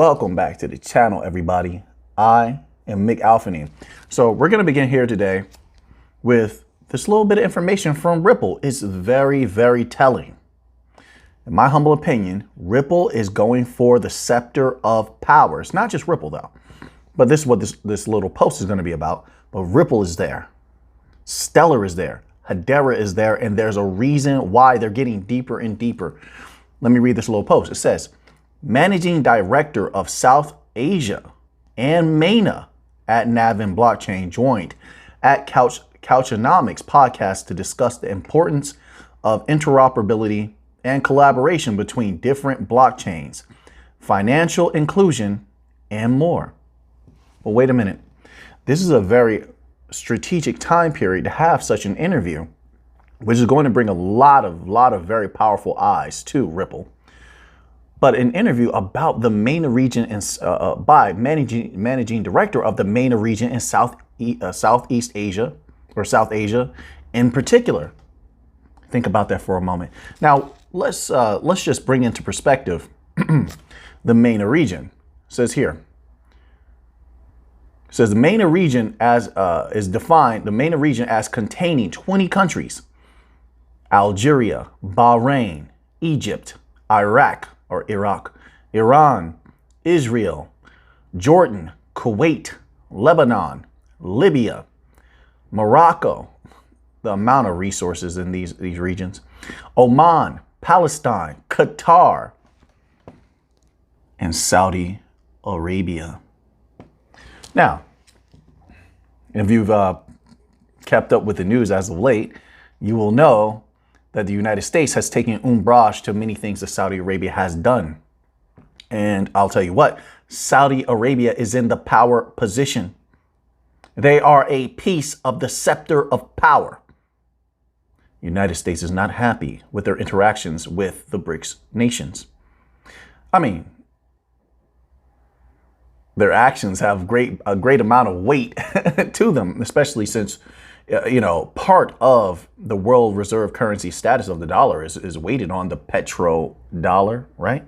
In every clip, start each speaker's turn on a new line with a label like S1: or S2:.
S1: Welcome back to the channel, everybody. I am Mick Alfany. So we're going to begin here today with this little bit of information from Ripple. It's very, very telling. In my humble opinion, Ripple is going for the scepter of power. It's not just Ripple, though. But this is what this little post is going to be about. But Ripple is there. Stellar is there. Hedera is there. And there's a reason why they're getting deeper and deeper. Let me read this little post. It says, Managing Director of South Asia and MENA at Navin Blockchain joined at Couchonomics podcast to discuss the importance of interoperability and collaboration between different blockchains, financial inclusion, and more. But wait a minute. This is a very strategic time period to have such an interview, which is going to bring a lot of very powerful eyes to Ripple. But an interview about the MENA region and by managing director of the MENA region in Southeast Asia, or South Asia in particular. Think about that for a moment. Now let's just bring into perspective the MENA region. It says here. It says the MENA region as is defined. The MENA region as containing 20 countries: Algeria, Bahrain, Egypt, Iraq, Iran, Israel, Jordan, Kuwait, Lebanon, Libya, Morocco, the amount of resources in these regions, Oman, Palestine, Qatar, and Saudi Arabia. Now, if you've kept up with the news as of late, you will know that the United States has taken umbrage to many things that Saudi Arabia has done. And I'll tell you what, Saudi Arabia is in the power position. They are a piece of the scepter of power. The United States is not happy with their interactions with the BRICS nations. I mean, their actions have a great amount of weight to them, especially since part of the world reserve currency status of the dollar is weighted on the petrodollar, right?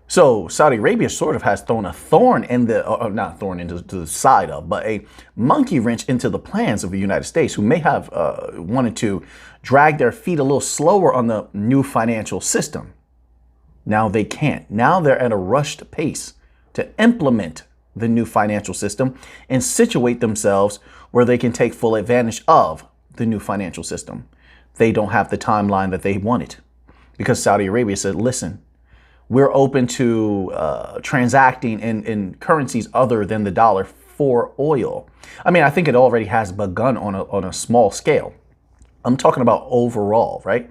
S1: So Saudi Arabia sort of has thrown a thorn in not thorn into the side of, but a monkey wrench into the plans of the United States, who may have wanted to drag their feet a little slower on the new financial system. Now they can't. Now they're at a rushed pace to implement the new financial system and situate themselves where they can take full advantage of the new financial system. They don't have the timeline that they wanted, because Saudi Arabia said, listen, we're open to transacting in currencies other than the dollar for oil. I mean, I think it already has begun on a small scale. I'm talking about overall, right?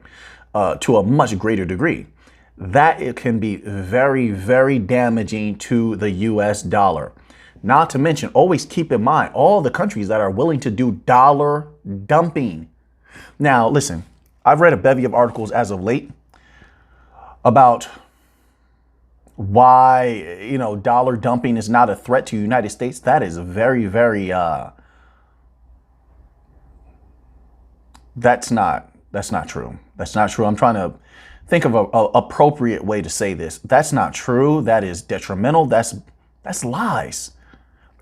S1: To a much greater degree. That it can be very, very damaging to the US dollar. Not to mention, always keep in mind all the countries that are willing to do dollar dumping. Now, listen, I've read a bevy of articles as of late about why, dollar dumping is not a threat to the United States. That is very, very, that's not true. That's not true. I'm trying to think of an appropriate way to say this. That's not true. That is detrimental. That's lies.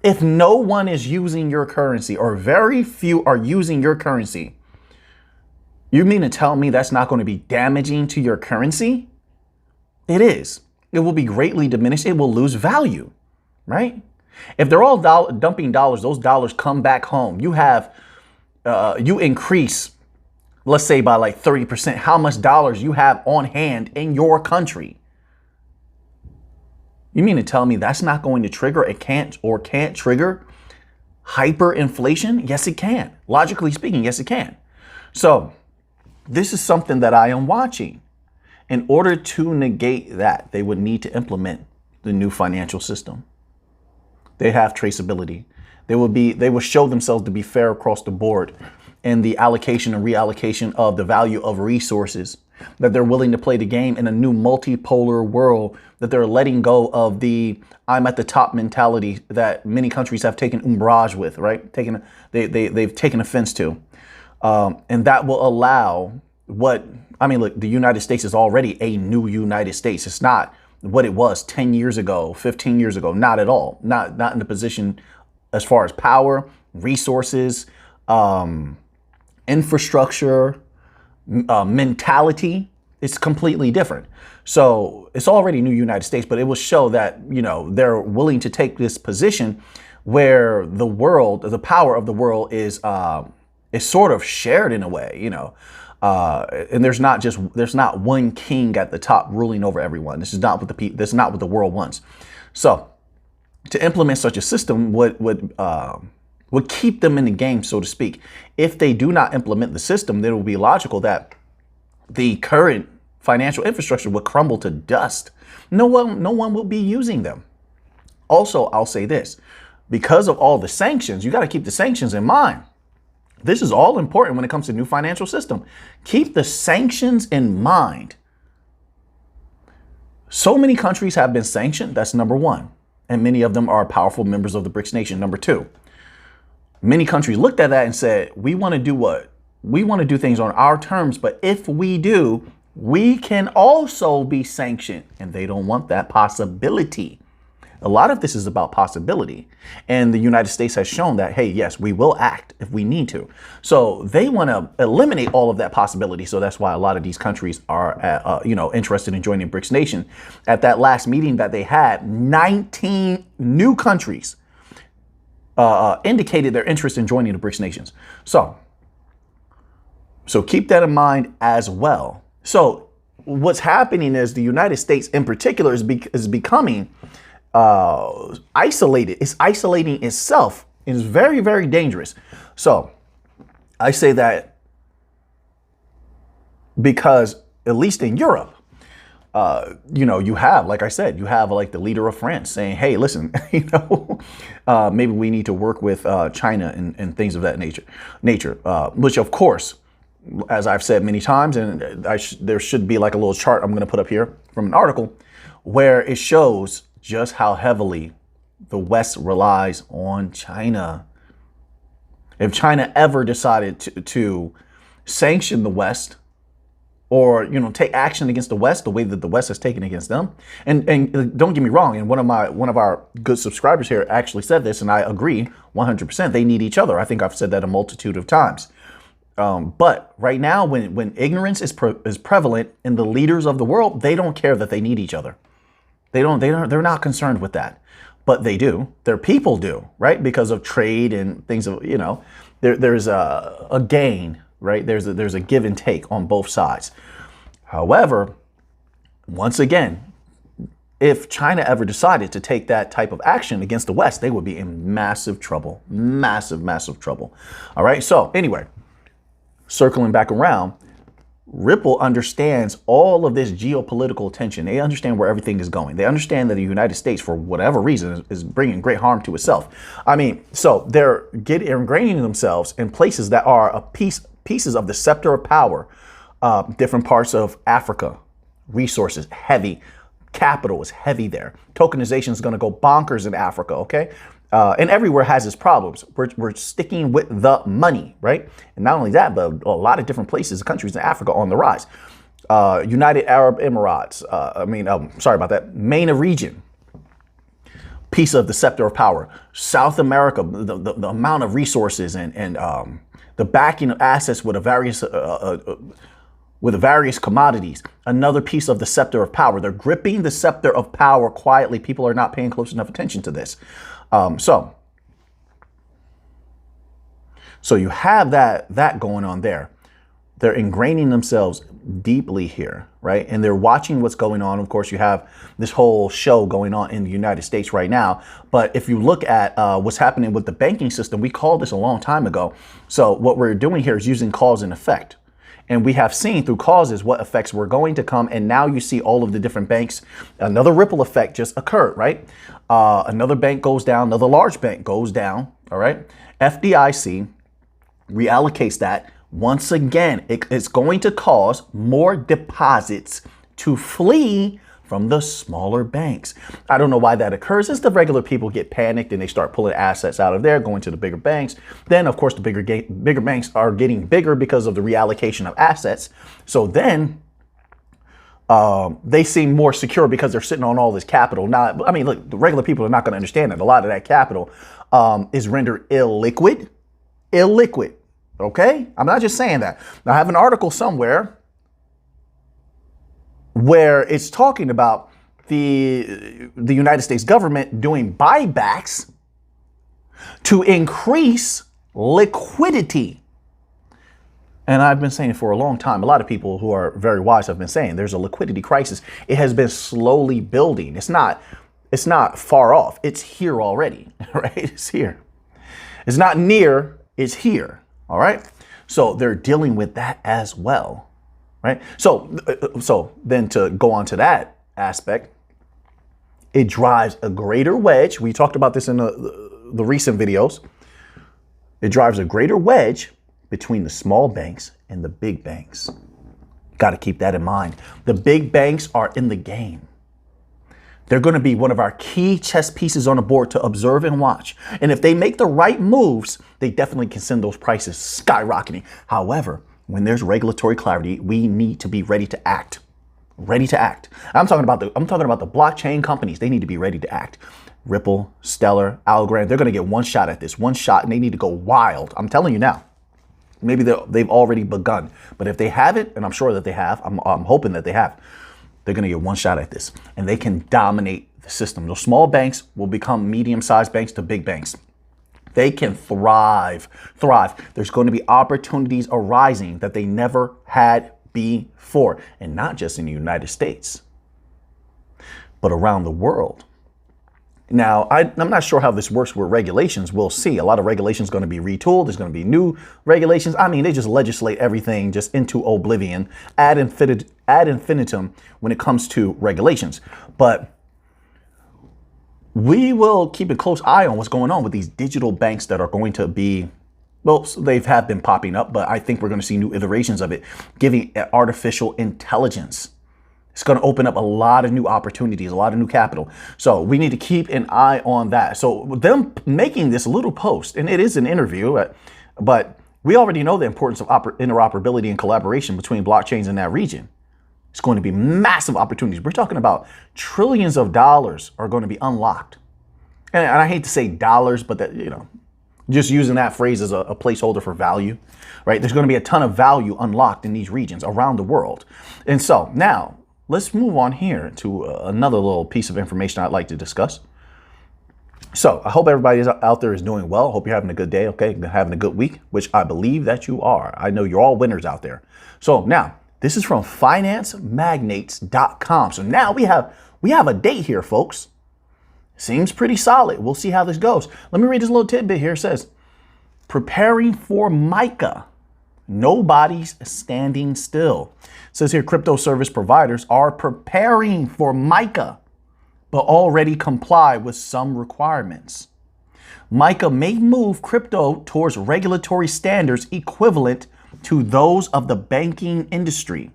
S1: If no one is using your currency, or very few are using your currency, you mean to tell me that's not going to be damaging to your currency? It is. It will be greatly diminished. It will lose value, right? If they're all dumping dollars, those dollars come back home. You have, you increase, let's say by like 30%, how much dollars you have on hand in your country. You mean to tell me that's not going to trigger, it can't trigger hyperinflation? Yes, it can. Logically speaking, yes, it can. So this is something that I am watching. In order to negate that, they would need to implement the new financial system. They have traceability. They will show themselves to be fair across the board in the allocation and reallocation of the value of resources, that they're willing to play the game in a new multipolar world, that they're letting go of the I'm at the top mentality that many countries have taken umbrage with, right? They've taken offense to. And that will allow look, the United States is already a new United States. It's not what it was 10 years ago, 15 years ago. Not at all. Not in the position as far as power, resources, infrastructure, mentality. It's completely different. So it's already new United States, but it will show that, you know, they're willing to take this position where the world, the power of the world is sort of shared in a way, you know. And there's not one king at the top ruling over everyone. This is not what the world wants. So to implement such a system would keep them in the game, so to speak. If they do not implement the system, then it will be logical that the current financial infrastructure would crumble to dust. No one will be using them. Also, I'll say this, because of all the sanctions, you got to keep the sanctions in mind. This is all important when it comes to new financial system. Keep the sanctions in mind. So many countries have been sanctioned. That's number one. And many of them are powerful members of the BRICS nation. Number two, many countries looked at that and said, we want to do what? We want to do things on our terms. But if we do, we can also be sanctioned. And they don't want that possibility. A lot of this is about possibility. And the United States has shown that, hey, yes, we will act if we need to. So they want to eliminate all of that possibility. So that's why a lot of these countries are, interested in joining BRICS nation. At that last meeting that they had, 19 new countries indicated their interest in joining the BRICS nations. So keep that in mind as well. So what's happening is the United States in particular is becoming isolated. It's isolating itself. It is very, very dangerous. So I say that because at least in Europe, you have, like I said, you have like the leader of France saying, hey, listen, maybe we need to work with China and things of that nature, which of course, as I've said many times, and there should be like a little chart I'm going to put up here from an article where it shows just how heavily the West relies on China. If China ever decided to sanction the West or, take action against the West the way that the West has taken against them. And don't get me wrong. And one of our good subscribers here actually said this, and I agree 100%. They need each other. I think I've said that a multitude of times. But right now, when ignorance is prevalent in the leaders of the world, they don't care that they need each other. They're not concerned with that, but they do. Their people do, right? Because of trade and things of, there's a gain, right? There's a give and take on both sides. However, once again, if China ever decided to take that type of action against the West, they would be in massive trouble, massive, massive trouble. All right. So anyway, circling back around, Ripple understands all of this geopolitical tension. They understand where everything is going. They understand that the United States, for whatever reason, is bringing great harm to itself. So they're ingraining themselves in places that are pieces of the scepter of power, different parts of Africa, resources, heavy. Capital is heavy there. Tokenization is going to go bonkers in Africa, okay? And everywhere has its problems. We're sticking with the money, right? And not only that, but a lot of different places, countries in Africa on the rise. United Arab Emirates, sorry about that, MENA region, piece of the scepter of power. South America, the amount of resources and the backing of assets with the various commodities, another piece of the scepter of power. They're gripping the scepter of power quietly. People are not paying close enough attention to this. So you have that going on there. They're ingraining themselves deeply here, right? And they're watching what's going on. Of course, you have this whole show going on in the United States right now. But if you look at what's happening with the banking system, we called this a long time ago. So what we're doing here is using cause and effect. And we have seen through causes what effects were going to come. And now you see all of the different banks. Another ripple effect just occurred, right? Another bank goes down. Another large bank goes down. All right. FDIC reallocates that. Once again, it's going to cause more deposits to flee from the smaller banks. I don't know why that occurs. As the regular people get panicked and they start pulling assets out of there, going to the bigger banks. Then, of course, the bigger banks are getting bigger because of the reallocation of assets. So then They seem more secure because they're sitting on all this capital. Now, I mean, look, the regular people are not going to understand that a lot of that capital is rendered illiquid. Illiquid. Okay? I'm not just saying that. Now, I have an article somewhere where it's talking about the United States government doing buybacks to increase liquidity. And I've been saying it for a long time. A lot of people who are very wise have been saying there's a liquidity crisis. It has been slowly building. It's not far off. It's here already, right? It's here. It's not near, it's here. All right. So they're dealing with that as well. Right. So then to go on to that aspect, it drives a greater wedge. We talked about this in the recent videos. It drives a greater wedge between the small banks and the big banks. Got to keep that in mind. The big banks are in the game. They're going to be one of our key chess pieces on the board to observe and watch. And if they make the right moves, they definitely can send those prices skyrocketing. However, when there's regulatory clarity, we need to be ready to act. Ready to act. I'm talking about the blockchain companies. They need to be ready to act. Ripple, Stellar, Algo, they're going to get one shot at this, one shot, and they need to go wild. I'm telling you now. Maybe they've already begun, but if they haven't, and I'm sure that they have, I'm hoping that they have, they're going to get one shot at this, and they can dominate the system. Those small banks will become medium-sized banks to big banks. They can thrive. There's going to be opportunities arising that they never had before, and not just in the United States, but around the world. Now, I'm not sure how this works with regulations. We'll see. A lot of regulations going to be retooled. There's going to be new regulations. I mean, they just legislate everything just into oblivion ad infinitum when it comes to regulations. But we will keep a close eye on what's going on with these digital banks that are going to be, well, they have been popping up, but I think we're going to see new iterations of it, giving artificial intelligence. It's going to open up a lot of new opportunities, a lot of new capital. So we need to keep an eye on that. So them making this little post, and it is an interview, but we already know the importance of interoperability and collaboration between blockchains in that region. It's going to be massive opportunities. We're talking about trillions of dollars are going to be unlocked. And I hate to say dollars, but that, just using that phrase as a placeholder for value, right? There's going to be a ton of value unlocked in these regions around the world. And so now, let's move on here to another little piece of information I'd like to discuss. So I hope everybody out there is doing well. Hope you're having a good day, okay? Having a good week, which I believe that you are. I know you're all winners out there. So now, this is from financemagnates.com. So now we have a date here, folks. Seems pretty solid. We'll see how this goes. Let me read this little tidbit here. It says, preparing for MiCA. Nobody's standing still. It says here, crypto service providers are preparing for MiCA, but already comply with some requirements. MiCA may move crypto towards regulatory standards equivalent to those of the banking industry.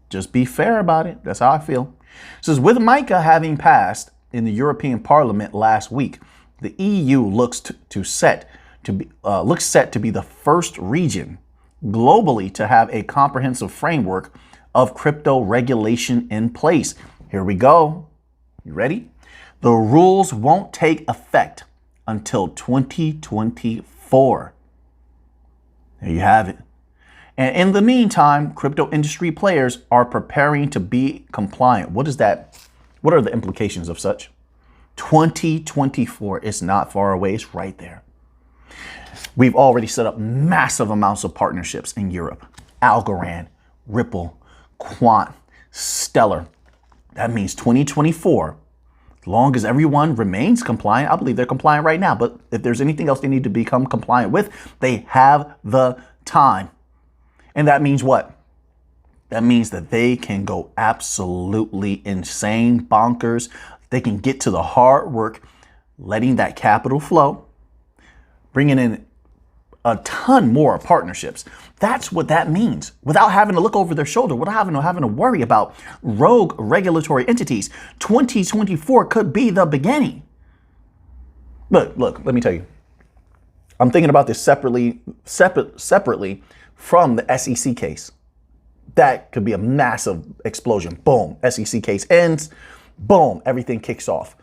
S1: Just be fair about it. That's how I feel. It says, with MiCA having passed in the European Parliament last week, the EU looks set to be the first region globally to have a comprehensive framework of crypto regulation in place. Here we go. You ready? The rules won't take effect until 2024. There you have it. And in the meantime, crypto industry players are preparing to be compliant. What is that? What are the implications of such? 2024 is not far away. It's right there. We've already set up massive amounts of partnerships in Europe. Algo, Ripple, Quant, Stellar. That means 2024, as long as everyone remains compliant, I believe they're compliant right now, but if there's anything else they need to become compliant with, they have the time. And that means what? That means that they can go absolutely insane, bonkers. They can get to the hard work, letting that capital flow, bringing in a ton more partnerships. That's what that means. Without having to look over their shoulder, without having to worry about rogue regulatory entities, 2024 could be the beginning. Look, let me tell you. I'm thinking about this separately from the SEC case. That could be a massive explosion. Boom, SEC case ends. Boom, everything kicks off.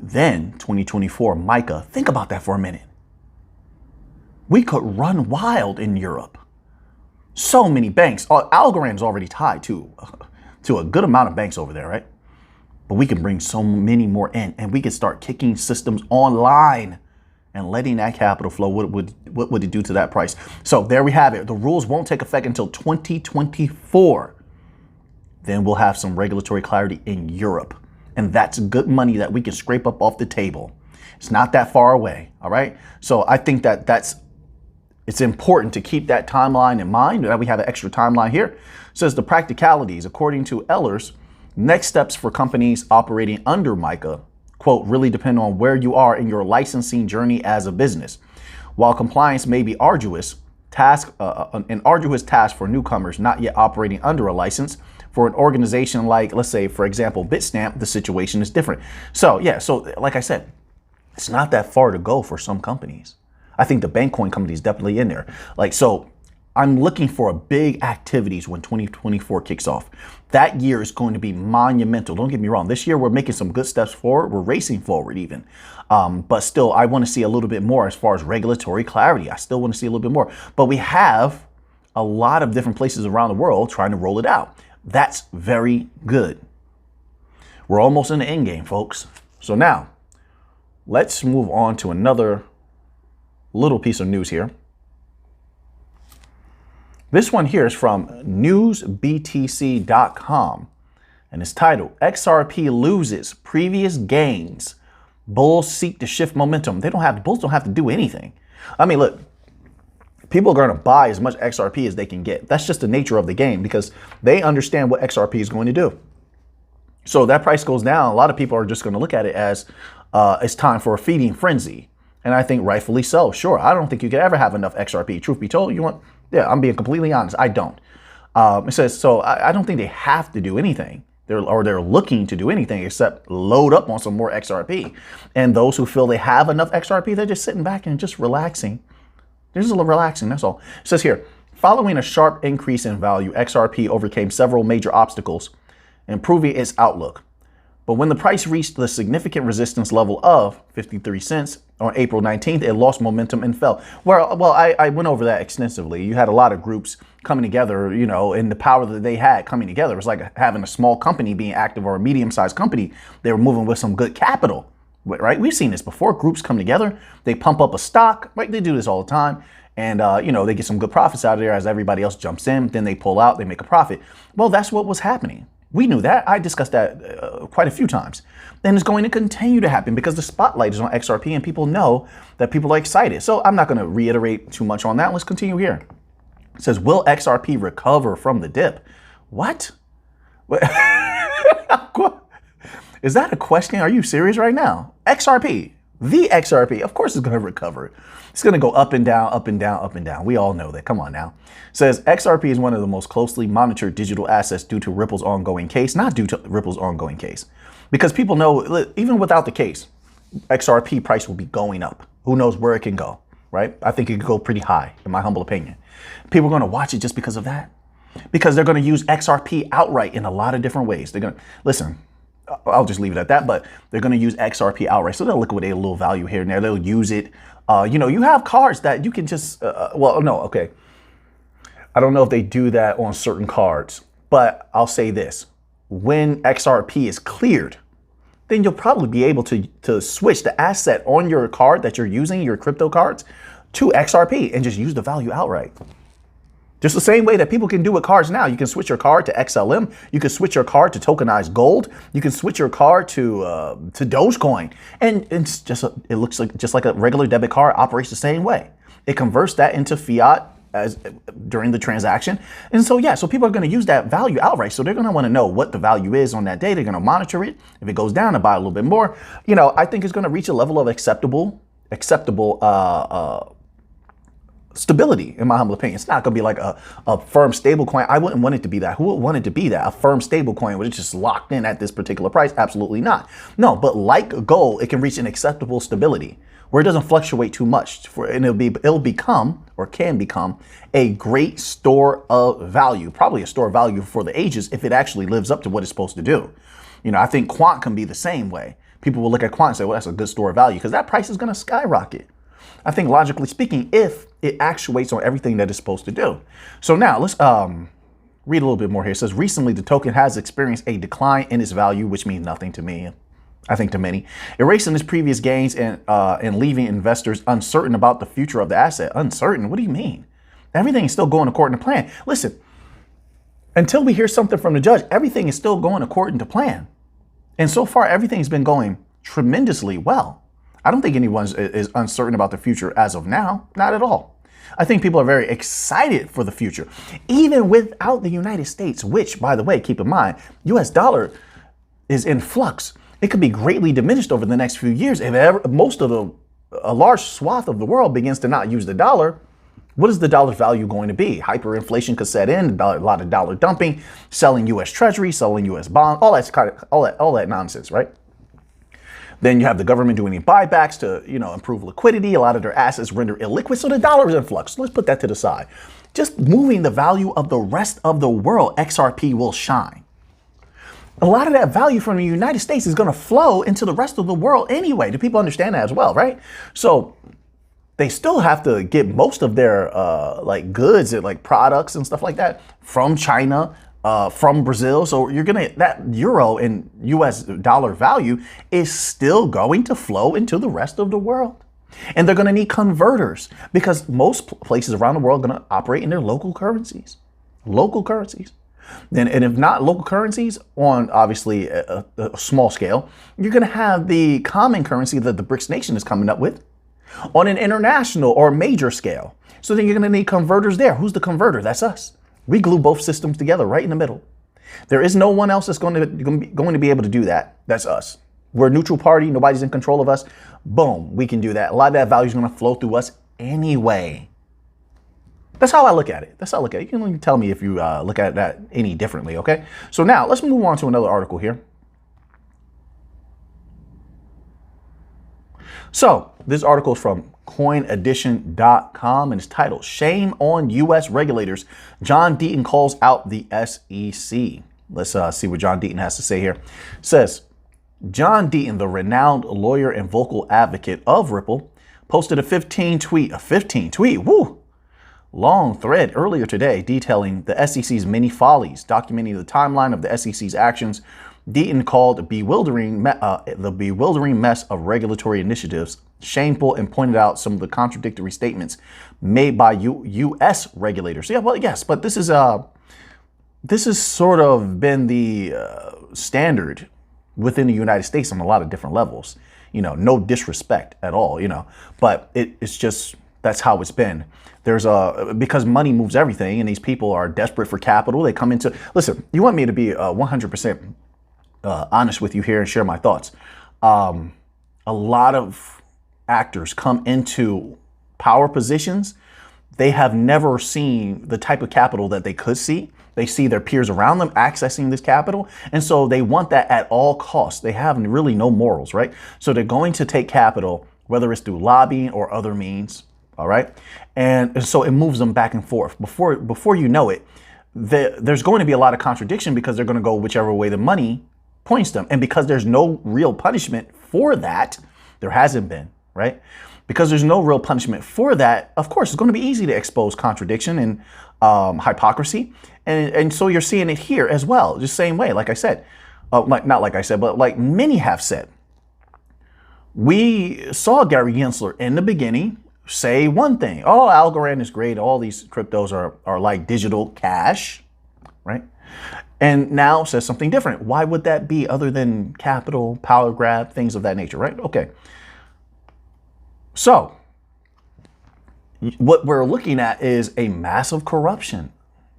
S1: Then 2024, Micah, think about that for a minute. We could run wild in Europe. So many banks. Algorand's already tied to a good amount of banks over there, right? But we can bring so many more in, and we can start kicking systems online and letting that capital flow. What would it do to that price? So there we have it. The rules won't take effect until 2024. Then we'll have some regulatory clarity in Europe. And that's good money that we can scrape up off the table. It's not that far away, all right? So I think it's important to keep that timeline in mind. That we have an extra timeline here. It says the practicalities, according to Ehlers, next steps for companies operating under MiCA, quote, really depend on where you are in your licensing journey as a business. While compliance may be an arduous task for newcomers not yet operating under a license, for an organization like, let's say, for example, Bitstamp, the situation is different. So yeah, so like I said, it's not that far to go for some companies. I think the Bankcoin company is definitely in there. Like, so I'm looking for a big activities when 2024 kicks off. That year is going to be monumental. Don't get me wrong. This year, we're making some good steps forward. We're racing forward even. But still, I want to see a little bit more as far as regulatory clarity. I still want to see a little bit more. But we have a lot of different places around the world trying to roll it out. That's very good. We're almost in the end game, folks. So now, let's move on to another little piece of news here. This one here is from newsbtc.com, and it's titled, XRP loses previous gains. Bulls seek to shift momentum. Bulls don't have to do anything. I mean, look, people are going to buy as much XRP as they can get. That's just the nature of the game because they understand what XRP is going to do. So that price goes down. A lot of people are just going to look at it as it's time for a feeding frenzy. And I think rightfully so. Sure, I don't think you could ever have enough XRP. Truth be told, I'm being completely honest. I don't. It says, so I don't think they have to do anything. They're looking to do anything except load up on some more XRP. And those who feel they have enough XRP, they're just sitting back and just relaxing. They're just relaxing, that's all. It says here, following a sharp increase in value, XRP overcame several major obstacles, improving its outlook. But when the price reached the significant resistance level of 53 cents on April 19th, it lost momentum and fell. Well, I went over that extensively. You had a lot of groups coming together, and the power that they had coming together. It was like having a small company being active or a medium-sized company. They were moving with some good capital, right? We've seen this before. Groups come together, they pump up a stock, right? They do this all the time. And, they get some good profits out of there as everybody else jumps in. Then they pull out, they make a profit. Well, that's what was happening. We knew that. I discussed that quite a few times. And it's going to continue to happen because the spotlight is on XRP and people know that people are excited. So I'm not going to reiterate too much on that. Let's continue here. It says, will XRP recover from the dip? What? Is that a question? Are you serious right now? XRP, the XRP, of course it's going to recover. It's going to go up and down, up and down, up and down. We all know that. Come on now. It says XRP is one of the most closely monitored digital assets due to Ripple's ongoing case, not due to Ripple's ongoing case. Because people know, even without the case, XRP price will be going up. Who knows where it can go, right? I think it could go pretty high, in my humble opinion. People are going to watch it just because of that. Because they're going to use XRP outright in a lot of different ways. They're going to, listen, I'll just leave it at that, but they're going to use XRP outright. So they'll liquidate a little value here and there. They'll use it. You have cards that you can just, okay. I don't know if they do that on certain cards, but I'll say this. When XRP is cleared, then you'll probably be able to switch the asset on your card that you're using, your crypto cards, to XRP and just use the value outright. Just the same way that people can do with cards now. You can switch your card to XLM. You can switch your card to tokenized gold. You can switch your card to Dogecoin. And it's just it looks like just like a regular debit card, operates the same way. It converts that into fiat during the transaction. And so, so people are going to use that value outright. So they're going to want to know what the value is on that day. They're going to monitor it. If it goes down, to buy a little bit more. I think it's going to reach a level of acceptable stability, in my humble opinion. It's not going to be like a firm stable coin. I wouldn't want it to be that. Who would want it to be that? A firm stable coin where it's just locked in at this particular price? Absolutely not. No, but like gold, it can reach an acceptable stability where it doesn't fluctuate too much, and it'll become or can become a great store of value, probably a store of value for the ages if it actually lives up to what it's supposed to do. You know, I think quant can be the same way. People will look at quant and say, well, that's a good store of value because that price is going to skyrocket. I think logically speaking, if it actuates on everything that it's supposed to do. So now let's read a little bit more here. It says, recently, the token has experienced a decline in its value, which means nothing to me, I think to many, erasing its previous gains and leaving investors uncertain about the future of the asset. Uncertain? What do you mean? Everything is still going according to plan. Listen, until we hear something from the judge, everything is still going according to plan. And so far, everything's been going tremendously well. I don't think anyone is uncertain about the future as of now. Not at all. I think people are very excited for the future, even without the United States, which, by the way, keep in mind, US dollar is in flux. It could be greatly diminished over the next few years. If a large swath of the world begins to not use the dollar, what is the dollar's value going to be? Hyperinflation could set in, a lot of dollar dumping, selling US Treasury, selling US bonds, all that nonsense, right? Then you have the government doing buybacks to, improve liquidity. A lot of their assets render illiquid, so the dollar is in flux. Let's put that to the side. Just moving the value of the rest of the world, XRP will shine. A lot of that value from the United States is going to flow into the rest of the world anyway. Do people understand that as well, right? So they still have to get most of their goods and like products and stuff like that from China, from Brazil. So that euro and US dollar value is still going to flow into the rest of the world. And they're going to need converters because most places around the world are going to operate in their local currencies. And if not local currencies on obviously a small scale, you're going to have the common currency that the BRICS nation is coming up with on an international or major scale. So then you're going to need converters there. Who's the converter? That's us. We glue both systems together right in the middle. There is no one else that's going to be able to do that. That's us. We're a neutral party. Nobody's in control of us. Boom, we can do that. A lot of that value is going to flow through us anyway. That's how I look at it. You can tell me if you look at that any differently, okay? So now let's move on to another article here. So this article is from coinedition.com and it's titled, Shame on U.S. Regulators. John Deaton calls out the SEC. Let's see what John Deaton has to say here. It says, John Deaton, the renowned lawyer and vocal advocate of Ripple, posted a 15 tweet, long thread earlier today detailing the SEC's many follies, documenting the timeline of the SEC's actions. Deaton called the bewildering mess of regulatory initiatives shameful and pointed out some of the contradictory statements made by U.S. regulators. Yeah, well, yes, but this has sort of been the standard within the United States on a lot of different levels. No disrespect at all, but it's just, that's how it's been. Because money moves everything and these people are desperate for capital. They come into, listen, you want me to be 100% honest with you here and share my thoughts. A lot of actors come into power positions. They have never seen the type of capital that they could see. They see their peers around them accessing this capital. And so they want that at all costs. They have really no morals, right? So they're going to take capital, whether it's through lobbying or other means. All right. And so it moves them back and forth. Before you know it, there's going to be a lot of contradiction because they're going to go whichever way the money points them. And because there's no real punishment for that, there hasn't been, right? Because there's no real punishment for that, of course, it's going to be easy to expose contradiction and hypocrisy. And so you're seeing it here as well, just same way, like I said, not like I said, but like many have said. We saw Gary Gensler in the beginning say one thing. Oh, Algorand is great. All these cryptos are like digital cash, right? And now says something different. Why would that be other than capital, power grab, things of that nature, right? Okay. So what we're looking at is a massive corruption.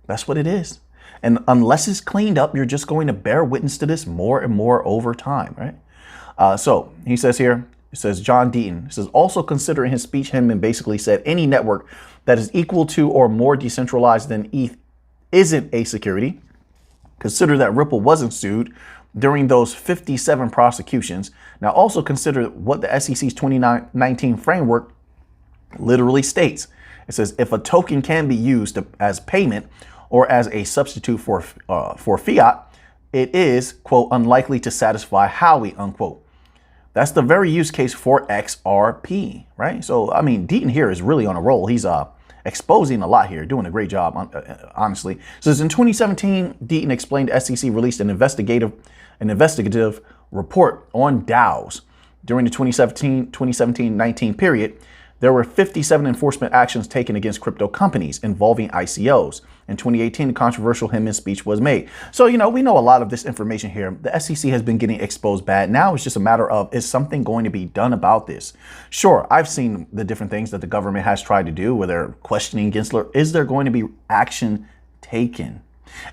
S1: That's what it is. And unless it's cleaned up, you're just going to bear witness to this more and more over time, right? So he says here, it says John Deaton, it says, also considering his speech, Hinman basically said any network that is equal to or more decentralized than ETH isn't a security. Consider that Ripple wasn't sued during those 57 prosecutions. Now also consider what the SEC's 2019 framework literally states. It says if a token can be used as payment or as a substitute for fiat, it is, quote, unlikely to satisfy Howey, unquote. That's the very use case for XRP, right? So, I mean, Deaton here is really on a roll. He's exposing a lot here, doing a great job, honestly. So in 2017, Deaton explained SEC released an investigative report on DAOs. During the 2017-19 period, there were 57 enforcement actions taken against crypto companies involving ICOs. In 2018, a controversial Hinman speech was made. So, we know a lot of this information here. The SEC has been getting exposed bad. Now it's just a matter of, is something going to be done about this? Sure, I've seen the different things that the government has tried to do where they're questioning Gensler. Is there going to be action taken?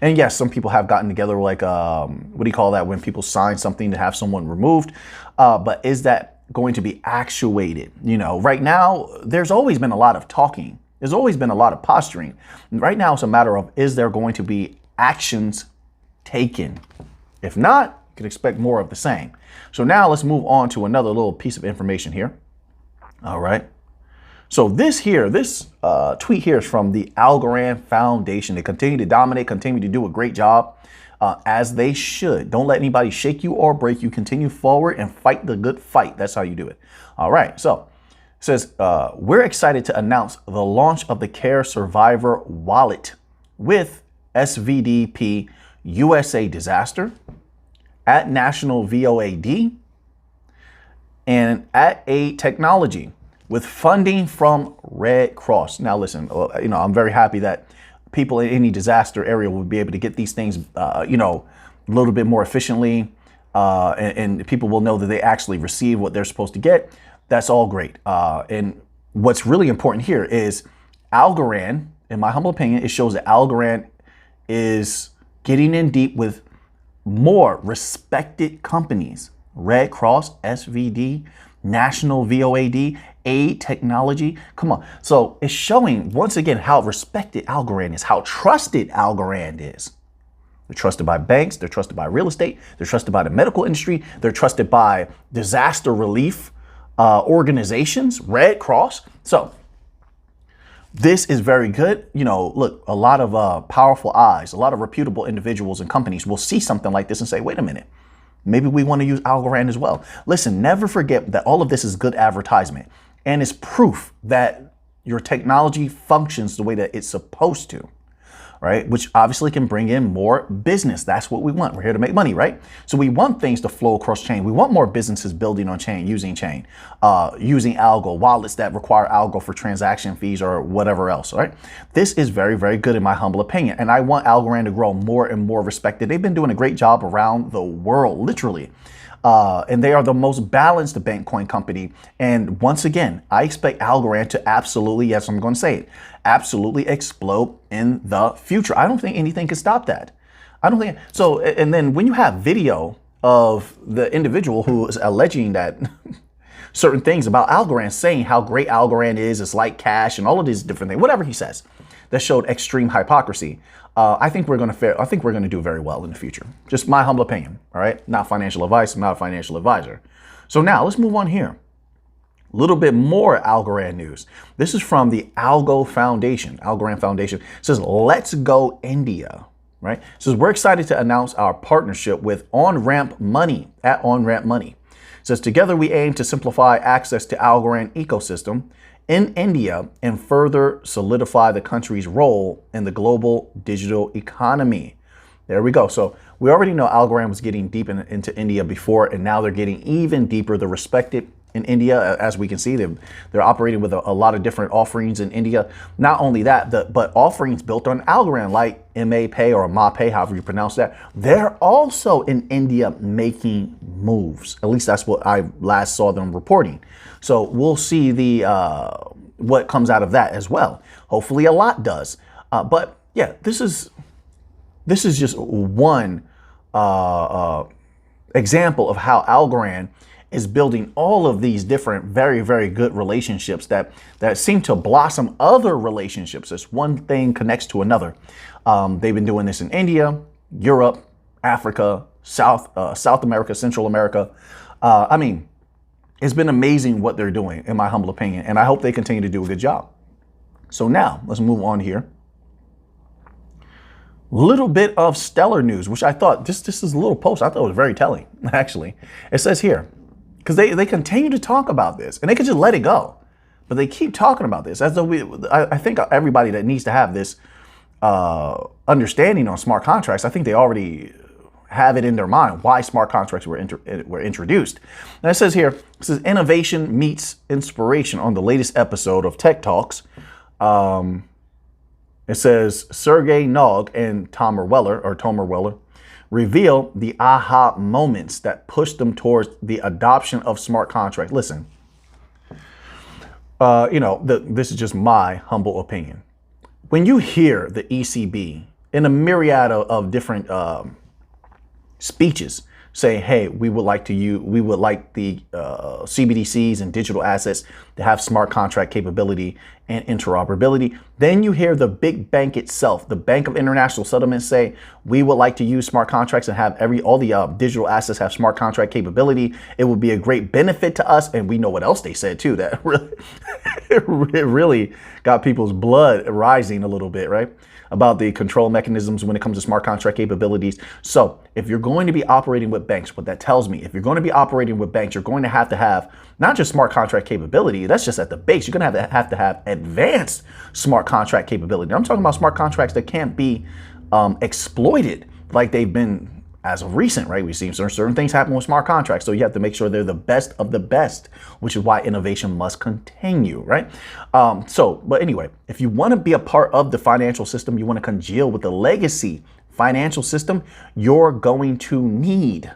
S1: And yes, some people have gotten together like, what do you call that, when people sign something to have someone removed? But is that going to be actuated? Right now, there's always been a lot of talking. There's always been a lot of posturing. Right now, it's a matter of, is there going to be actions taken? If not, you can expect more of the same. So now let's move on to another little piece of information here. All right. So this tweet here is from the Algo Foundation. They continue to dominate, continue to do a great job, as they should. Don't let anybody shake you or break you. Continue forward and fight the good fight. That's how you do it. All right. So it says, we're excited to announce the launch of the Care Survivor wallet with SVDP USA Disaster, at National VOAD, and at A Technology, with funding from Red Cross. Now, listen, I'm very happy that people in any disaster area will be able to get these things, a little bit more efficiently, and people will know that they actually receive what they're supposed to get. That's all great. And what's really important here is Algo, in my humble opinion, it shows that Algo is getting in deep with more respected companies. Red Cross, SVD, National VOAD, A Technology. Come on. So it's showing once again how respected Algo is, how trusted Algo is. They're trusted by banks. They're trusted by real estate. They're trusted by the medical industry. They're trusted by disaster relief organizations, Red Cross. So this is very good. Look, a lot of powerful eyes, a lot of reputable individuals and companies will see something like this and say, wait a minute, maybe we want to use Algo as well. Listen, never forget that all of this is good advertisement and is proof that your technology functions the way that it's supposed to, right? Which obviously can bring in more business. That's what we want. We're here to make money, right? So we want things to flow across chain. We want more businesses building on chain, using Algo, wallets that require Algo for transaction fees or whatever else, right? This is very, very good in my humble opinion. And I want Algo to grow more and more respected. They've been doing a great job around the world, literally. And they are the most balanced bank coin company. And once again, I expect Algo to absolutely, yes, I'm going to say it, absolutely explode in the future. I don't think anything can stop that. I don't think so. And then when you have video of the individual who is alleging that certain things about Algo, saying how great Algo is, it's like cash and all of these different things, whatever he says, that showed extreme hypocrisy. I think we're going to do very well in the future. Just my humble opinion. All right. Not financial advice. I'm not a financial advisor. So now let's move on here. A little bit more Algo news. This is from the Algo Foundation. Algo Foundation. It says, let's go India. Right. It says, we're excited to announce our partnership with On-Ramp Money at On-Ramp Money. It says, together we aim to simplify access to Algo ecosystem in India and further solidify the country's role in the global digital economy. There we go. So we already know Algo was getting deep into India before, and now they're getting even deeper. They're respected in India, as we can see. They're operating with a lot of different offerings in India. Not only that, but offerings built on Algo, like MA Pay or Ma Pay, however you pronounce that. They're also in India making moves. At least that's what I last saw them reporting. So we'll see what comes out of that as well. Hopefully a lot does. But yeah, this is just one example of how Algo is building all of these different very, very good relationships that seem to blossom other relationships as one thing connects to another. They've been doing this in India, Europe, Africa, South America, Central America. I mean, it's been amazing what they're doing, in my humble opinion, and I hope they continue to do a good job. So now let's move on here. Little bit of Stellar news, which I thought this is a little post. I thought it was very telling, actually. It says here, because they continue to talk about this and they could just let it go, but they keep talking about this as though I think everybody that needs to have this understanding on smart contracts, I think they already have it in their mind why smart contracts were introduced. And it says here, it says innovation meets inspiration on the latest episode of Tech Talks. It says Sergey Nog and Tomer Weller reveal the aha moments that pushed them towards the adoption of smart contracts. Listen, this is just my humble opinion. When you hear the ECB in a myriad of different speeches say, hey, we would like the CBDCs and digital assets to have smart contract capability and interoperability. Then you hear the big bank itself, the Bank of International Settlements, say, we would like to use smart contracts and have all the digital assets have smart contract capability. It would be a great benefit to us. And we know what else they said too, that really, it really got people's blood rising a little bit, right? About the control mechanisms when it comes to smart contract capabilities. So if you're going to be operating with banks, what that tells me, if you're going to be operating with banks, you're going to have not just smart contract capability, that's just at the base. You're going to have advanced smart contract capability. I'm talking about smart contracts that can't be exploited like they've been as of recent, right? We've seen certain things happen with smart contracts. So you have to make sure they're the best of the best, which is why innovation must continue, right? But anyway, if you want to be a part of the financial system, you want to congeal with the legacy financial system, you're going to need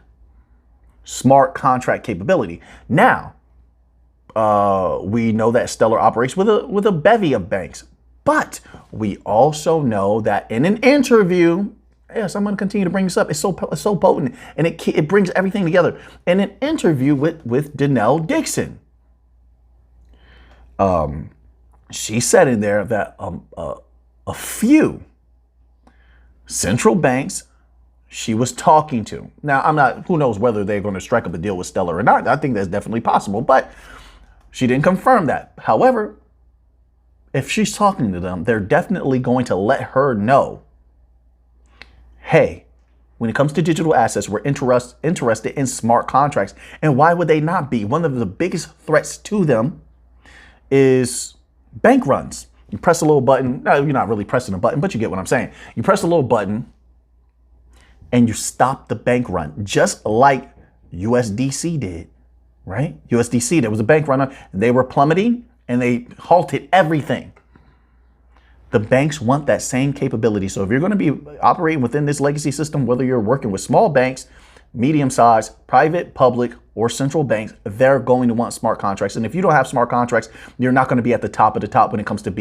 S1: smart contract capability. Now, we know that Stellar operates with a bevy of banks, but we also know that in an interview, yes, I'm going to continue to bring this up. It's so potent, and it brings everything together. In an interview with Danelle Dixon, she said in there that a few central banks she was talking to. Now, who knows whether they're going to strike up a deal with Stellar or not. I think that's definitely possible, but she didn't confirm that. However, if she's talking to them, they're definitely going to let her know, hey, when it comes to digital assets, we're interested in smart contracts. And why would they not be? One of the biggest threats to them is bank runs. You press a little button. No, you're not really pressing a button, but you get what I'm saying. You press a little button and you stop the bank run, just like USDC did, right? USDC, there was a bank run. They were plummeting and they halted everything. The banks want that same capability. So if you're going to be operating within this legacy system, whether you're working with small banks, medium-sized, private, public, or central banks, they're going to want smart contracts. And if you don't have smart contracts, you're not going to be at the top of the top when it comes to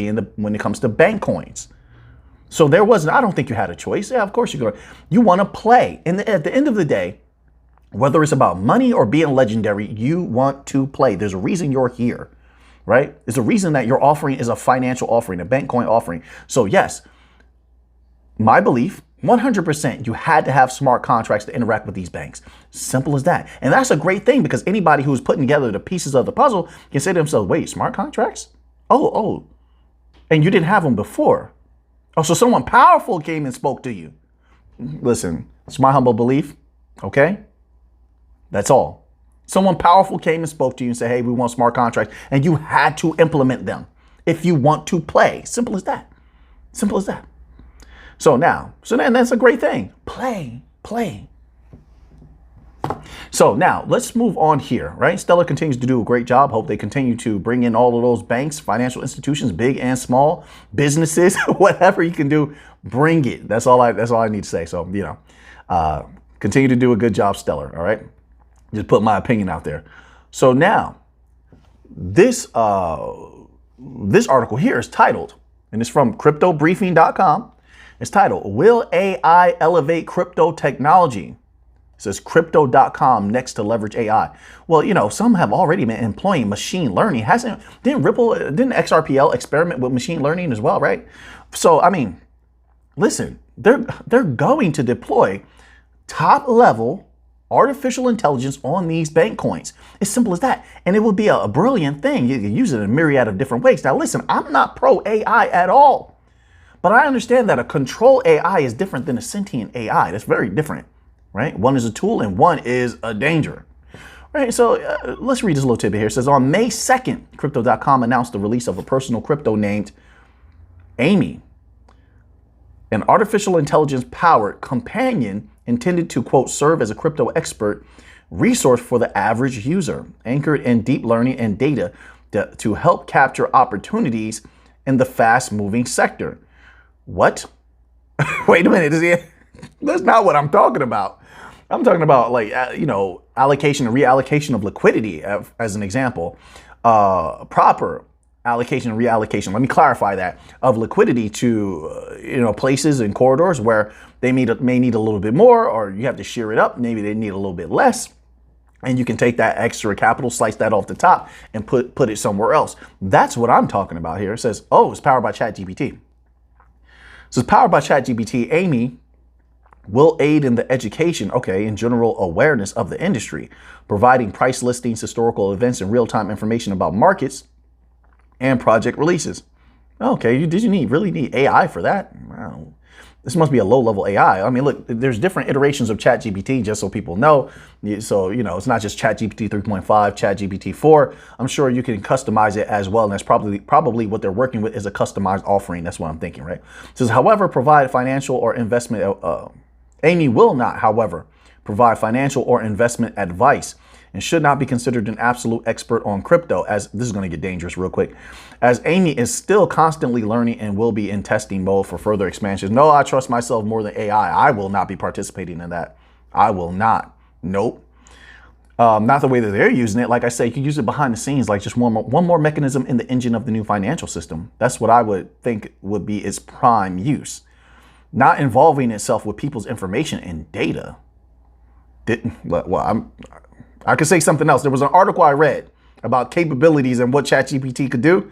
S1: bank coins. So I don't think you had a choice. Yeah, of course you want to play. And at the end of the day, whether it's about money or being legendary, you want to play. There's a reason you're here. Right? There's a reason that your offering is a financial offering, a bank coin offering. So yes, my belief, 100%, you had to have smart contracts to interact with these banks. Simple as that. And that's a great thing because anybody who's putting together the pieces of the puzzle can say to themselves, wait, smart contracts? Oh, and you didn't have them before. Oh, so someone powerful came and spoke to you. Listen, it's my humble belief. Okay? That's all. Someone powerful came and spoke to you and said, hey, we want smart contracts. And you had to implement them if you want to play. Simple as that. Simple as that. So then that's a great thing. Play. So now let's move on here, right? Stellar continues to do a great job. Hope they continue to bring in all of those banks, financial institutions, big and small, businesses, whatever you can do, bring it. That's all I need to say. So, continue to do a good job, Stellar. All right. Just put my opinion out there. So now, this article here is titled, and it's from CryptoBriefing.com. It's titled, Will AI Elevate Crypto Technology? It says Crypto.com next to leverage AI. Well, some have already been employing machine learning. Didn't XRPL experiment with machine learning as well, right? So, listen, they're going to deploy top level artificial intelligence on these bank coins. It's simple as that. And it would be a brilliant thing. You can use it in a myriad of different ways. Now, listen, I'm not pro AI at all, but I understand that a control AI is different than a sentient AI. That's very different, right? One is a tool and one is a danger. Right, so let's read this little tidbit here. It says on May 2nd, Crypto.com announced the release of a personal crypto named Amy, an artificial intelligence powered companion intended to, quote, serve as a crypto expert resource for the average user, anchored in deep learning and data to help capture opportunities in the fast moving sector. What? Wait a minute. That's not what I'm talking about. I'm talking about, like, allocation and reallocation of liquidity, as an example. Proper allocation and reallocation, let me clarify that, of liquidity to, places and corridors where they may need a little bit more, or you have to shear it up. Maybe they need a little bit less. And you can take that extra capital, slice that off the top, and put it somewhere else. That's what I'm talking about here. It says, oh, it's powered by ChatGPT. So it's powered by ChatGPT. Amy will aid in the education, and general awareness of the industry, providing price listings, historical events, and real-time information about markets and project releases. Okay, did you really need AI for that? Wow. This must be a low-level AI. I mean, look, there's different iterations of ChatGPT, just so people know. So, it's not just ChatGPT 3.5, ChatGPT 4. I'm sure you can customize it as well, and that's probably what they're working with is a customized offering. That's what I'm thinking, right? It says, however, provide financial or investment Amy will not, however, provide financial or investment advice and should not be considered an absolute expert on crypto, as this is going to get dangerous real quick, as Amy is still constantly learning and will be in testing mode for further expansions. No, I trust myself more than AI. I will not be participating in that. I will not. Nope. Not the way that they're using it. Like I say, you can use it behind the scenes, like just one more mechanism in the engine of the new financial system. That's what I would think would be its prime use. Not involving itself with people's information and data. I could say something else. There was an article I read about capabilities and what ChatGPT could do.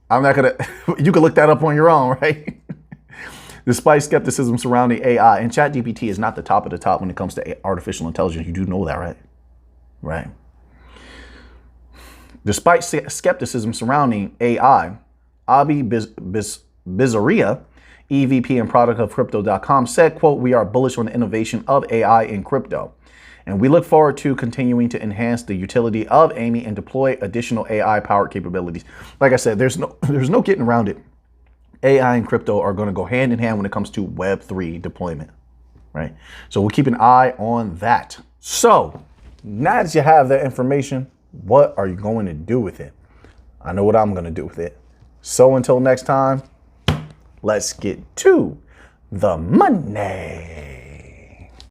S1: I'm not gonna, you can look that up on your own, right? Despite skepticism surrounding AI, and ChatGPT is not the top of the top when it comes to artificial intelligence. You do know that, right? Right. Despite skepticism surrounding AI, Abi Bizaria, EVP and product of Crypto.com, said, quote, we are bullish on the innovation of AI in crypto, and we look forward to continuing to enhance the utility of Amy and deploy additional AI-powered capabilities. Like I said, there's no getting around it. AI and crypto are going to go hand in hand when it comes to Web3 deployment, right? So we'll keep an eye on that. So now that you have that information, what are you going to do with it? I know what I'm going to do with it. So until next time, let's get to the money.